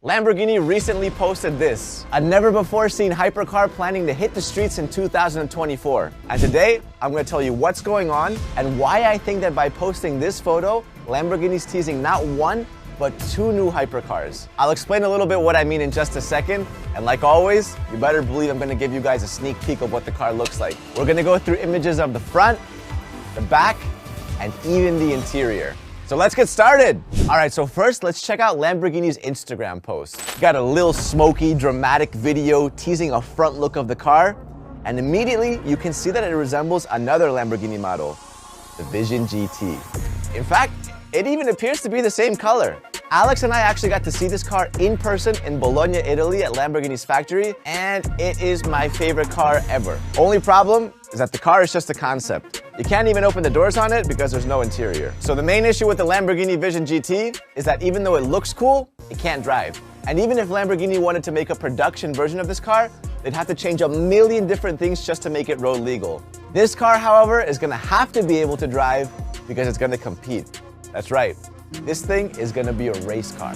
Lamborghini recently posted this, a never-before-seen hypercar planning to hit the streets in 2024. And today, I'm going to tell you what's going on and why I think that by posting this photo, Lamborghini's teasing not one, but two new hypercars. I'll explain a little bit what I mean in just a second, and like always, you better believe I'm going to give you guys a sneak peek of what the car looks like. We're going to go through images of the front, the back, and even the interior. So let's get started. All right, so first let's check out Lamborghini's Instagram post. Got a little smoky, dramatic video teasing a front look of the car, and immediately you can see that it resembles another Lamborghini model, the Vision GT. In fact, it even appears to be the same color. Alex and I actually got to see this car in person in Bologna, Italy at Lamborghini's factory, and it is my favorite car ever. Only problem is that the car is just a concept. You can't even open the doors on it because there's no interior. So the main issue with the Lamborghini Vision GT is that even though it looks cool, it can't drive. And even if Lamborghini wanted to make a production version of this car, they'd have to change a million different things just to make it road legal. This car, however, is gonna have to be able to drive because it's gonna compete. That's right. This thing is gonna be a race car.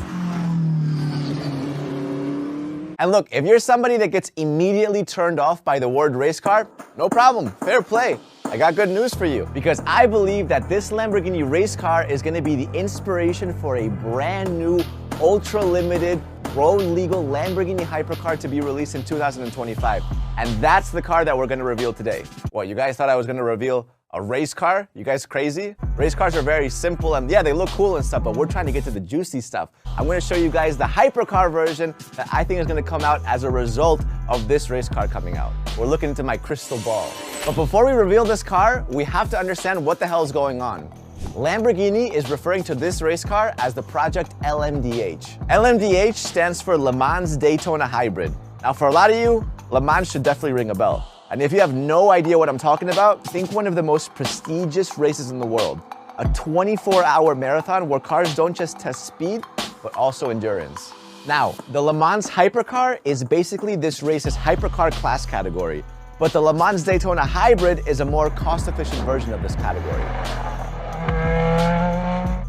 And look, if you're somebody that gets immediately turned off by the word race car, no problem, fair play. I got good news for you, because I believe that this Lamborghini race car is gonna be the inspiration for a brand new, ultra limited, road legal Lamborghini hypercar to be released in 2025. And that's the car that we're gonna reveal today. What, you guys thought I was gonna reveal a race car? You guys crazy? Race cars are very simple and yeah, they look cool and stuff, but we're trying to get to the juicy stuff. I'm gonna show you guys the hypercar version that I think is gonna come out as a result of this race car coming out. We're looking into my crystal ball. But before we reveal this car, we have to understand what the hell is going on. Lamborghini is referring to this race car as the Project LMDH. LMDH stands for Le Mans Daytona Hybrid. Now for a lot of you, Le Mans should definitely ring a bell. And if you have no idea what I'm talking about, think one of the most prestigious races in the world. A 24-hour marathon where cars don't just test speed, but also endurance. Now, the Le Mans hypercar is basically this race's hypercar class category, but the Le Mans Daytona Hybrid is a more cost-efficient version of this category.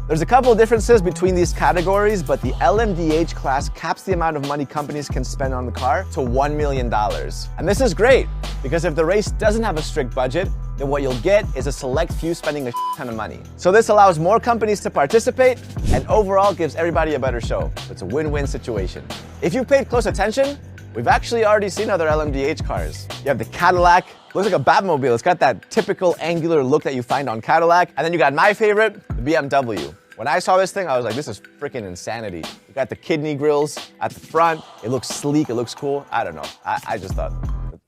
There's a couple of differences between these categories, but the LMDH class caps the amount of money companies can spend on the car to $1 million. And this is great, because if the race doesn't have a strict budget, then what you'll get is a select few spending a ton of money. So this allows more companies to participate, and overall gives everybody a better show. It's a win-win situation. If you've paid close attention, we've actually already seen other LMDH cars. You have the Cadillac, looks like a Batmobile. It's got that typical angular look that you find on Cadillac. And then you got my favorite, the BMW. When I saw this thing, I was like, this is freaking insanity. You got the kidney grills at the front. It looks sleek, it looks cool. I don't know, I just thought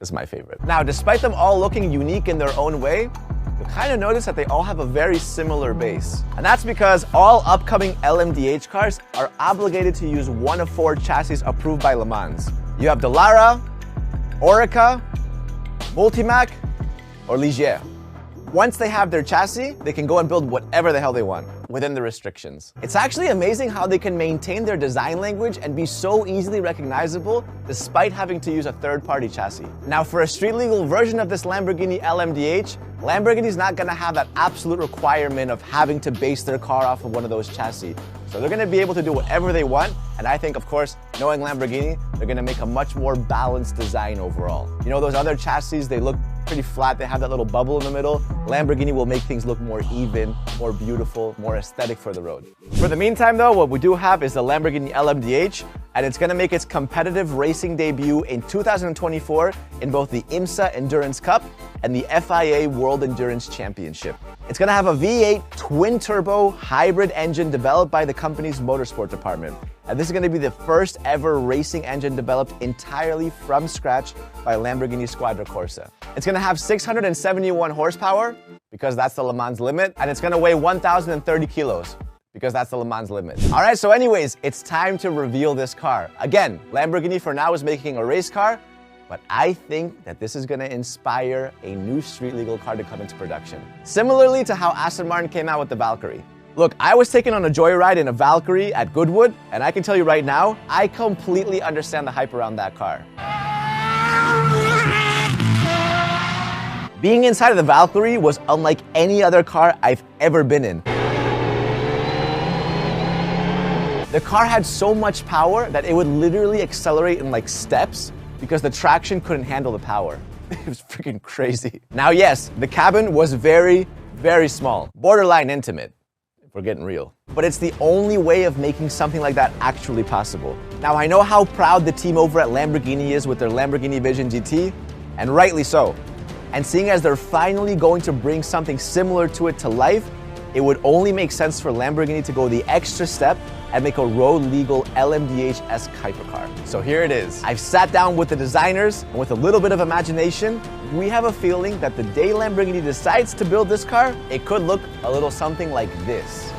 this is my favorite. Now, despite them all looking unique in their own way, you'll kind of notice that they all have a very similar base. And that's because all upcoming LMDH cars are obligated to use one of four chassis approved by Le Mans. You have Dallara, Oreca, Multimac, or Ligier. Once they have their chassis, they can go and build whatever the hell they want within the restrictions. It's actually amazing how they can maintain their design language and be so easily recognizable despite having to use a third-party chassis. Now, for a street-legal version of this Lamborghini LMDH, Lamborghini's not gonna have that absolute requirement of having to base their car off of one of those chassis. So they're gonna be able to do whatever they want, and I think, of course, knowing Lamborghini, they're gonna make a much more balanced design overall. You know, those other chassis, they look pretty flat, they have that little bubble in the middle. Lamborghini will make things look more even, more beautiful, more aesthetic for the road. For the meantime though, what we do have is the Lamborghini LMDH, and it's gonna make its competitive racing debut in 2024 in both the IMSA Endurance Cup and the FIA World Endurance Championship. It's gonna have a V8 twin-turbo hybrid engine developed by the company's motorsport department. And this is gonna be the first ever racing engine developed entirely from scratch by Lamborghini Squadra Corsa. It's gonna have 671 horsepower, because that's the Le Mans limit, and it's gonna weigh 1,030 kilos, because that's the Le Mans limit. All right, so anyways, it's time to reveal this car. Again, Lamborghini for now is making a race car, but I think that this is gonna inspire a new street legal car to come into production. Similarly to how Aston Martin came out with the Valkyrie. Look, I was taken on a joyride in a Valkyrie at Goodwood, and I can tell you right now, I completely understand the hype around that car. Being inside of the Valkyrie was unlike any other car I've ever been in. The car had so much power that it would literally accelerate in like steps because the traction couldn't handle the power. It was freaking crazy. Now, yes, the cabin was very, very small, borderline intimate, if we're getting real. But it's the only way of making something like that actually possible. Now, I know how proud the team over at Lamborghini is with their Lamborghini Vision GT, and rightly so. And seeing as they're finally going to bring something similar to it to life, it would only make sense for Lamborghini to go the extra step and make a road-legal LMDH-esque hypercar. So here it is. I've sat down with the designers, and with a little bit of imagination, we have a feeling that the day Lamborghini decides to build this car, it could look a little something like this.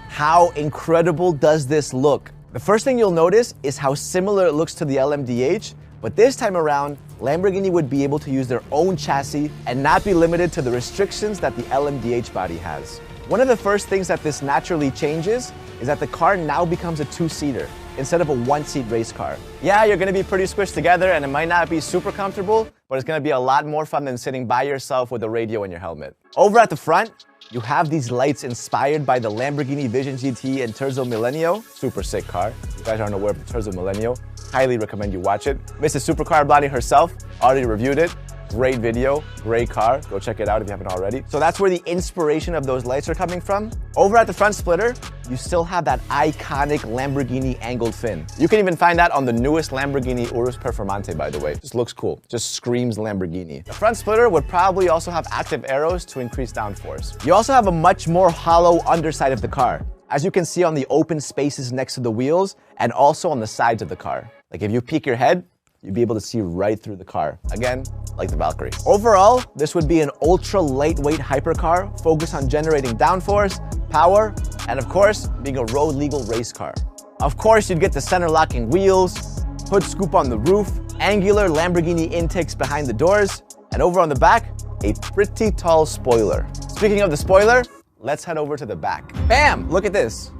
How incredible does this look? The first thing you'll notice is how similar it looks to the LMDH, but this time around, Lamborghini would be able to use their own chassis and not be limited to the restrictions that the LMDH body has. One of the first things that this naturally changes is that the car now becomes a two-seater instead of a one-seat race car. Yeah, you're gonna be pretty squished together and it might not be super comfortable, but it's gonna be a lot more fun than sitting by yourself with a radio in your helmet. Over at the front, you have these lights inspired by the Lamborghini Vision GT and Terzo Millennio. Super sick car. If you guys aren't aware of the Terzo Millennio, highly recommend you watch it. Mrs. Supercar Blondie herself already reviewed it. Great video, great car. Go check it out if you haven't already. So that's where the inspiration of those lights are coming from. Over at the front splitter, you still have that iconic Lamborghini angled fin. You can even find that on the newest Lamborghini Urus Performante, by the way. Just looks cool. Just screams Lamborghini. The front splitter would probably also have active arrows to increase downforce. You also have a much more hollow underside of the car, as you can see on the open spaces next to the wheels and also on the sides of the car. Like if you peek your head, you'd be able to see right through the car. Again, like the Valkyrie. Overall, this would be an ultra lightweight hypercar focused on generating downforce, power, and of course, being a road legal race car. Of course, you'd get the center locking wheels, hood scoop on the roof, angular Lamborghini intakes behind the doors, and over on the back, a pretty tall spoiler. Speaking of the spoiler, let's head over to the back. Bam! Look at this.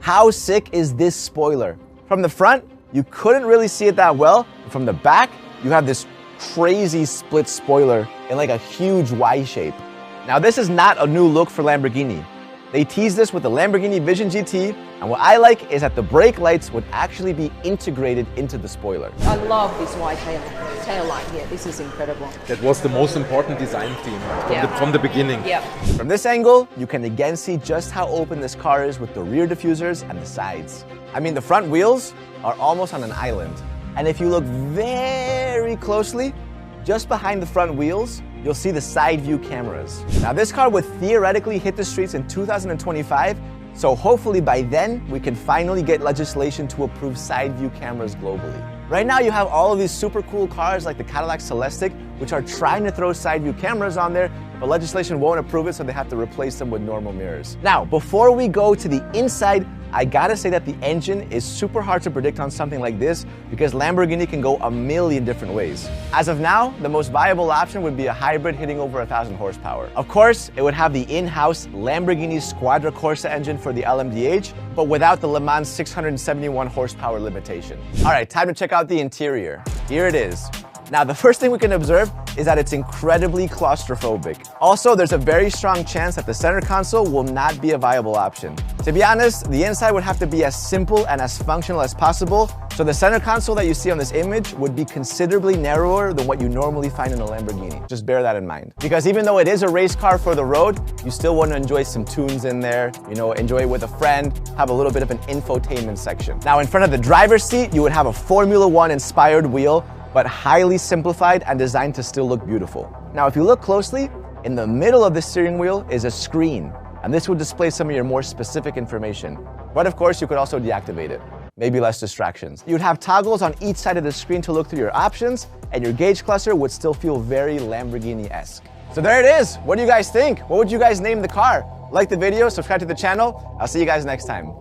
How sick is this spoiler? From the front, you couldn't really see it that well. From the back, you have this crazy split spoiler in like a huge Y shape. Now this is not a new look for Lamborghini. They teased this with the Lamborghini Vision GT, and what I like is that the brake lights would actually be integrated into the spoiler. I love this white tail light here. This is incredible. That was the most important design theme from the beginning. Yeah. From this angle, you can again see just how open this car is with the rear diffusers and the sides. I mean, the front wheels are almost on an island. And if you look very closely, just behind the front wheels, you'll see the side view cameras. Now this car would theoretically hit the streets in 2025, so hopefully by then we can finally get legislation to approve side view cameras globally. Right now you have all of these super cool cars like the Cadillac Celestiq, which are trying to throw side view cameras on there, but legislation won't approve it, so they have to replace them with normal mirrors. Now, before we go to the inside, I gotta say that the engine is super hard to predict on something like this because Lamborghini can go a million different ways. As of now, the most viable option would be a hybrid hitting over 1,000 horsepower. Of course, it would have the in-house Lamborghini Squadra Corsa engine for the LMDH, but without the Le Mans 671 horsepower limitation. All right, time to check out the interior. Here it is. Now, the first thing we can observe is that it's incredibly claustrophobic. Also, there's a very strong chance that the center console will not be a viable option. To be honest, the inside would have to be as simple and as functional as possible, so the center console that you see on this image would be considerably narrower than what you normally find in a Lamborghini. Just bear that in mind. Because even though it is a race car for the road, you still want to enjoy some tunes in there, you know, enjoy it with a friend, have a little bit of an infotainment section. Now, in front of the driver's seat, you would have a Formula One inspired wheel, but highly simplified and designed to still look beautiful. Now, if you look closely, in the middle of the steering wheel is a screen, and this would display some of your more specific information. But of course, you could also deactivate it. Maybe less distractions. You'd have toggles on each side of the screen to look through your options, and your gauge cluster would still feel very Lamborghini-esque. So there it is. What do you guys think? What would you guys name the car? Like the video, subscribe to the channel. I'll see you guys next time.